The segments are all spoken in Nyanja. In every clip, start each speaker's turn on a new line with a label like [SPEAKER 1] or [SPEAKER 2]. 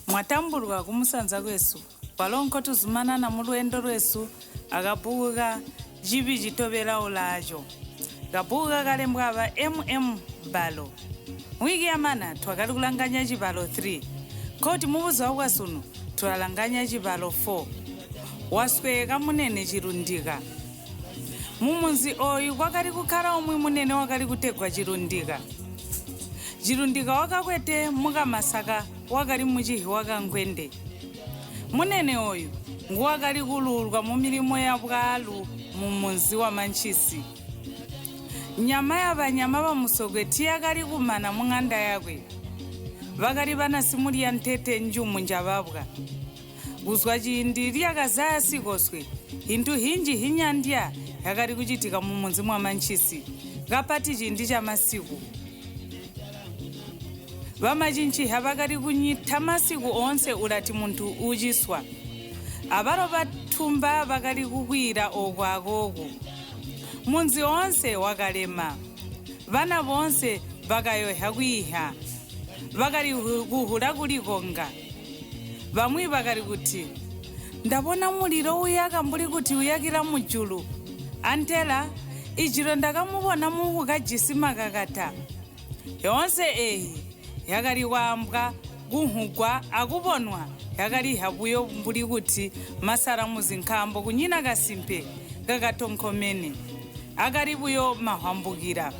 [SPEAKER 1] Mwatambulwa kumusanza kwesu palonko tuzumana na mulwendo lwesu akabuga Cibi Citobela Ulaaco kabuga kalembwa aba CIBALO wiki yamana twakali kulanganya CIBALO 3 koti mubuza wakwasunu twalanganya CIBALO 4 wasweka munene chirundika mumunzi oyu kwakali kukhala omwe munene wakali kutegwa chirundika wakakwete mukamasaka wakali muchihi wakangwende munene oyu nguwakali kululwa mu milimo ya bwalu mumunzi wa manchisi nyama ya banyama bamusogwe tiyakali kumana mung'anda yakwe bakali banasimulia ntete njumu njababwa guzwa chindi lyakazaya sikoswe hindu hinji hinyandya yakali kuchitika mumunzi mwa manchisi kapati chindi cha masiku vamachinchiha vakali kunyitha masiku onse ulati munthu uchiswa avalo vathumba vakali kukwira okwakoku munzi onse wakalema vana vonse vakayoha kwiha vakali kuhula kulikonga vamwe vakali kuti ndabona muliro uyaka mbuli kuti uyakira mujulu antela ijiro ndakamubona muhukajisima kakata yonse ehi yakali kwambwa kuhugwa akubonwa yakali habuyo mbuli kuti masara muzinkambo kunyina kasimpe kakatonkomene akali buyo mahwambukira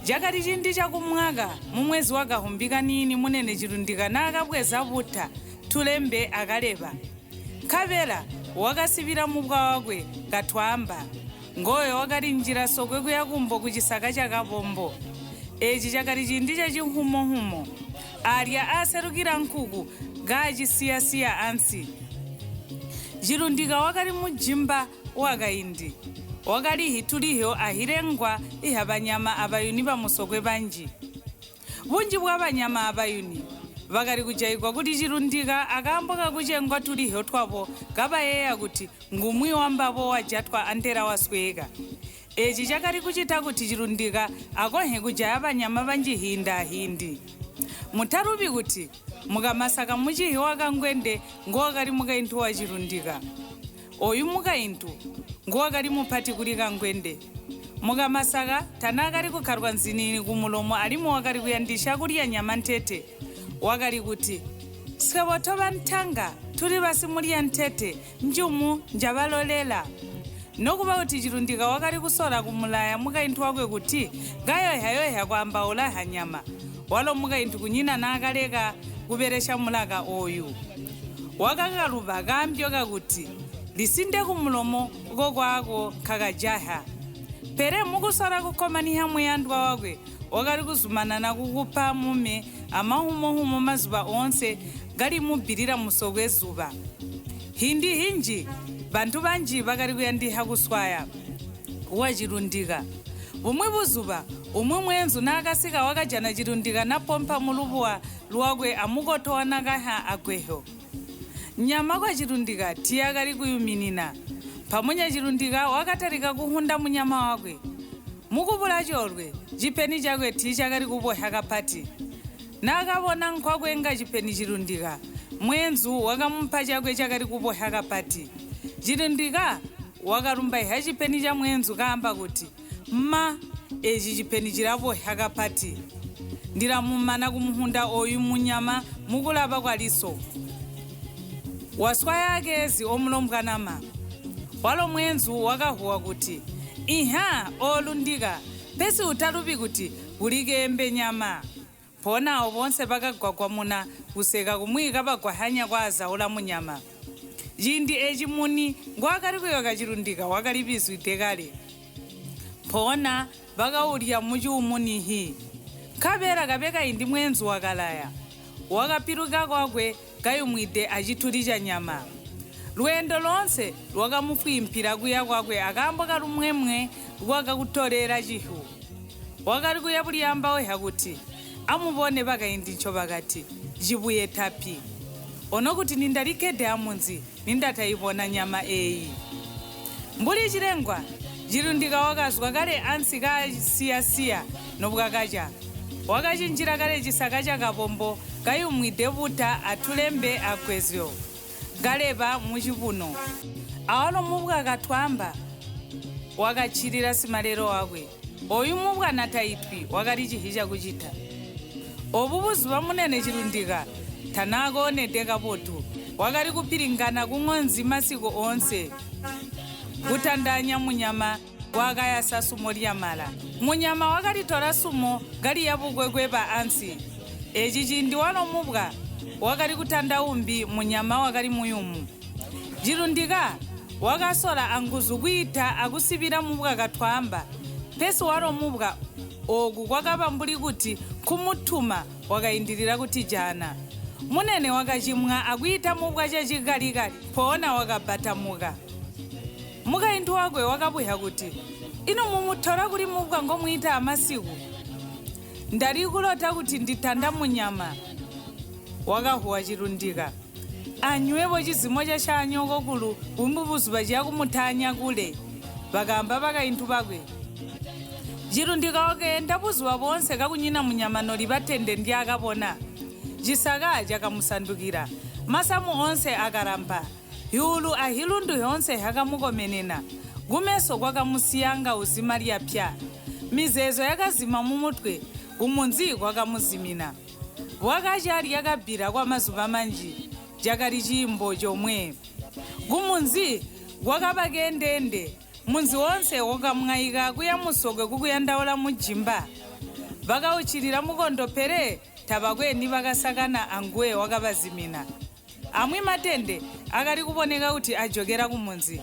[SPEAKER 1] jakali chindi chakumwaka mumwezi wakahumbika nini munene chirundika nakabweza buta tulembe akaleba khavela wakasivira mubwa wakwe katwamba ngoyo wakali njira sokwe kuyakumbo kuchisaka chakabombo echi chakali chindi chachihumohumo alya aserukira nkuku gachisiyasiya ansi chirundika wakali mujimba wakaindi wakali hituliho ahirengwa iha banyama abayuni bamusokwe banji bunji bwa banyama abayuni vakali kujaikwa kuti chirundika akamboka kuchengwa tuliho twavo kabayeya kuti ngumwi wambavo wajatwa antera wasweka echi chakali kuchita kuti chirundika akohe kujaya banyama banjihinda-hindi mutarubi kuti mukamasaka muchihi wakangwende ngowakali mukaintu wa chirundika oyu mukaintu ngowakali muphati kuli kangwende mukamasaka tanakali kukharwa nzinini kumulomo alimu wakali kuyandisha kulya nyama ntete wakali kuti sikebotova nthanga tuli basimulya ntete njumu njabalolela nokuba kuti chirundika wakali kusola kumulaya mukaintu wakwe kuti gayoyayoya kwamba ulaha nyama walo mukaintu kunyina nakaleka kuberesha mulaka oyu wakakaluba kambyo kakuti lisinde kumulomo kokwako kakajaha pere mukusola kukomaniha muyandwa wakwe wakali kuzumana na kukupa mume amahumohumo mazuba onse gali mubirira musokwe zuba hindi hinji bantu banji vakali kuyandiha kuswaya wa chirundika umwe buzuba umwe mwenzu nakasika wakajana chirundika napompa mulubuwa lwakwe amukotowa nakaha agweho nyama kwa chirundika tiyakali kuyuminina pamunya chirundika wakatarika kuhunda munyama wakwe mukupula cholwe chipeni chakwe tichakali kupoha kapati nakabona nkhwakwenga chipeni chirundika mwenzu wakamupha chakwe chakali kupoha kapati chirundika wakarumba iha chipeni cha mwenzu kamba kuti ma echi chipeni chirapoha kapati ndiramumana kumuhunda oyu munyama mukulapa kwaliso waswa yakezi omulombwanama walo mwenzu wakahuwa kuti iha olundika pesi utalupi kuti ulikembe nyama ponawo bonse pakagwagwamuna kuseka kumwika pagwahanya kwa azaula munyama jindi echi muni ngwakali kuyoka chirundika wakali bizwide kale pona vakaulya muchiumunihi khavera kapeka indi mwenzu wakalaya wakapiruka kwakwe kayumwide achitulicha nyama lwendo lonse lwakamufwimphira kuya kwakwe akamboka lumwemwe lwakakutolera chihu wakali kuyapuliyamba weha kuti amubone pakaindi ncho pakati jibuye tapi ono kuti nindalikede amunzi nindatayipona nyama eyi mbuli chilengwa chirundika wakazwa kale ansi kasiyasiya nobwakacha wakachinjira kale chisaka cha kapombo kayumwidevuta atulembe akwezyo galeba muchibuno awalo mubwa katwamba wakachirira simalero wakwe oyu mubwa nataitwi wakati chihija kuchita obubuzi bamunene chilundika tanako nedeka potu wakati kupiringana kung'onzi masiku onse kutandanya munyama wakayasa sumo lyamala munyama wakati tola sumo gali yabukwekwe pa ansi echi chindi walo mubwa wakati kutanda umbi munyama wakati muyumu chilundika wakasola anguzu kuita akusipira mubwa katwamba pesi walo mubwa ogu kwakapambuli kuti kumutuma wakayindirira kuti jana munene wakachimwa akuita mubwa chachigalikali poona wakabatamuka mukayinthu wakwe wakabuya kuti inu mumuthola kuli mubwa ngomwita amasiku ndalikulota kuti nditanda munyama wakahuwa chilundika anywepo chizimo chachanyoko kulu umbubuzupa chiyakumutanya kule bakamba bakayinthu bakwe chilundika wakenda buzuwa bonse kakunyina munyama noli batende ndi akapona chisaka chakamusandukira masamu onse akarampa yulu ahilundu yonse yakamukomenena gumeso kwakamusiyanga uzimaliya pya mizezo yakazima mumutwe kumunzi kwakamuzimina wakachali yakabhira kwa mazuva manji jakali chimbo chomwe gumunzi gwakabakendende munzi wonse wokamwayika kuya musokwe kukuyandaula mujimba vakauchirira mukondopere tabakweni vakasakana anguwe wakabazimina amwi matende akali kuponeka kuti ajokera kumunzi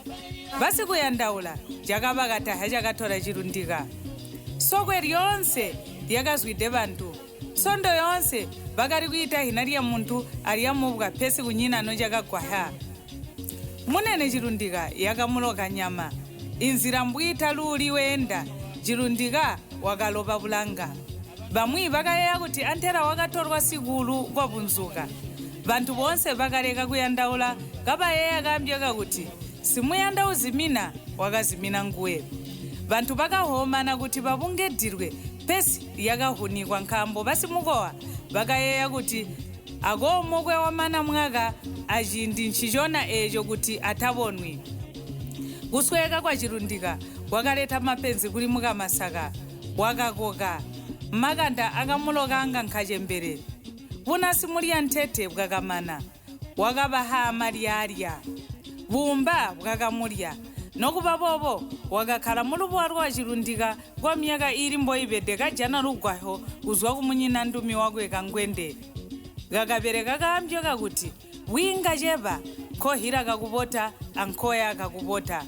[SPEAKER 1] basi kuyandaula jakabakataha chakatora chilundika sokwe lyonse lyakazwide vantu sondo yonse vakali kuita hina lya muntu aliyamubwa pesi kunyinano chakagwaha munene chilundika yakamuloka nyama inzira mbwita luli wenda chilundika wakalopa bulanga bamwi vakayeya kuti antera wakatorwa sikulu kwabunzuka vantu bonse vakaleka kuyandaula kabayeya kambyoka kuti simuyandawuzimina wakazimina nguwe vantu vakahomana kuti vavungedirwe pesi yakahunikwa nkhambo basimukowa vakayeya kuti akomokwe wamana mwaka achindi nchichona echo kuti atavonwi kusweka kwa chilundika wakaleta mapenzi kuli mukamasaka wakakoka makanda akamulokanga nkhachembere vuna simulya nthete bwakamana wakabaha amalyalya bumba bwakamulya nokuba bobo wakakhala mulupwalo wa chilundika kwa myaka ili mboyipete kajana lugwaho kuzwa kumunyina ndumi wakwe kangwende kakapereka kambyo kakuti winga chepa khohira kakupota ankhoya kakupota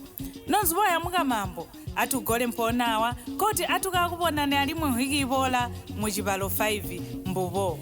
[SPEAKER 1] nonziboya mukamambo atugole mponawa koti atukakuponane ali muhikipola muchibalo 5 mbubo